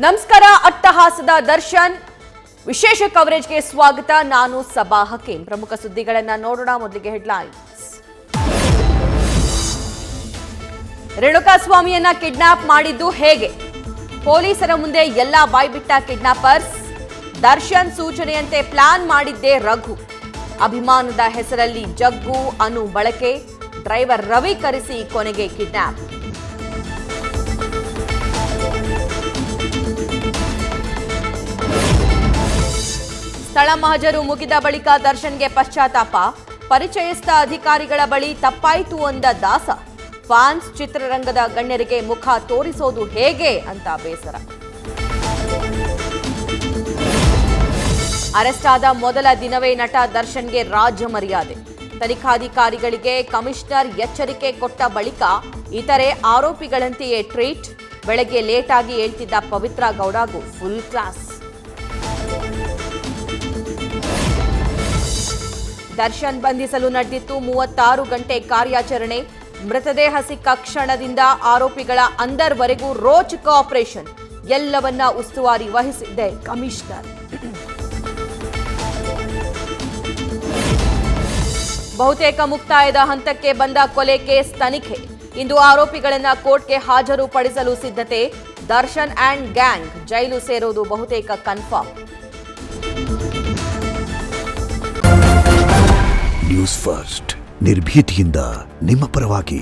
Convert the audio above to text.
ನಮಸ್ಕಾರ. ಅಟ್ಟಹಾಸದ ದರ್ಶನ್ ವಿಶೇಷ ಕವರೇಜ್ಗೆ ಸ್ವಾಗತ. ನಾನು ಸಬಾ ಹಕೀಂ. ಪ್ರಮುಖ ಸುದ್ದಿಗಳನ್ನ ನೋಡೋಣ. ಮೊದಲಿಗೆ ಹೆಡ್ಲೈನ್ಸ್. ರೇಣುಕಾಸ್ವಾಮಿಯನ್ನ ಕಿಡ್ನಾಪ್ ಮಾಡಿದ್ದು ಹೇಗೆ? ಪೊಲೀಸರ ಮುಂದೆ ಎಲ್ಲ ಬಾಯ್ಬಿಟ್ಟ ಕಿಡ್ನಾಪರ್ಸ್. ದರ್ಶನ್ ಸೂಚನೆಯಂತೆ ಪ್ಲಾನ್ ಮಾಡಿದ್ದೇ ರಘು. ಅಭಿಮಾನದ ಹೆಸರಲ್ಲಿ ಜಗ್ಗು ಅನು ಬಳಕೆ. ಡ್ರೈವರ್ ರವಿ ಕರೆಸಿ ಕೊನೆಗೆ ಕಿಡ್ನಾಪ್. ಸ್ಥಳ ಮಹಜರು ಮುಗಿದ ಬಳಿಕ ದರ್ಶನ್ಗೆ ಪಶ್ಚಾತ್ತಾಪ. ಪರಿಚಯಸ್ಥ ಅಧಿಕಾರಿಗಳ ಬಳಿ ತಪ್ಪಾಯಿತು ಅಂದ ದಾಸ. ಫ್ಯಾನ್ಸ್ ಚಿತ್ರರಂಗದ ಗಣ್ಯರಿಗೆ ಮುಖ ತೋರಿಸೋದು ಹೇಗೆ ಅಂತ ಬೇಸರ. ಅರೆಸ್ಟ್ ಆದ ಮೊದಲ ದಿನವೇ ನಟ ದರ್ಶನ್ಗೆ ರಾಜ್ಯ ಮರ್ಯಾದೆ. ತನಿಖಾಧಿಕಾರಿಗಳಿಗೆ ಕಮಿಷನರ್ ಎಚ್ಚರಿಕೆ ಕೊಟ್ಟ ಬಳಿಕ ಇತರೆ ಆರೋಪಿಗಳಂತೆಯೇ ಟ್ರೀಟ್. ಬೆಳಗ್ಗೆ ಲೇಟ್ ಆಗಿ ಹೇಳ್ತಿದ್ದ ಪವಿತ್ರ ಗೌಡಗೂ ಫುಲ್ ಕ್ಲಾಸ್. ದರ್ಶನ್ ಬಂಧಿಸಲು ನಡೆದಿತ್ತು 36 ಗಂಟೆ ಕಾರ್ಯಾಚರಣೆ. ಮೃತದೇಹ ಸಿಕ್ಕ ಕ್ಷಣದಿಂದ ಆರೋಪಿಗಳ ಅಂದರ್ವರೆಗೂ ರೋಚಕ ಆಪರೇಷನ್. ಎಲ್ಲವನ್ನ ಉಸ್ತುವಾರಿ ವಹಿಸಿದ್ದೆ ಕಮಿಷನರ್. ಬಹುತೇಕ ಮುಕ್ತಾಯದ ಹಂತಕ್ಕೆ ಬಂದ ಕೊಲೆ ಕೇಸ್ ತನಿಖೆ. ಇಂದು ಆರೋಪಿಗಳನ್ನ ಕೋರ್ಟ್ಗೆ ಹಾಜರುಪಡಿಸಲು ಸಿದ್ಧತೆ. ದರ್ಶನ್ ಅಂಡ್ ಗ್ಯಾಂಗ್ ಜೈಲು ಸೇರೋದು ಬಹುತೇಕ ಕನ್ಫರ್ಮ್. ನ್ಯೂಸ್ ಫಸ್ಟ್, ನಿರ್ಭೀತಿಯಿಂದ ನಿಮ್ಮ ಪರವಾಗಿ.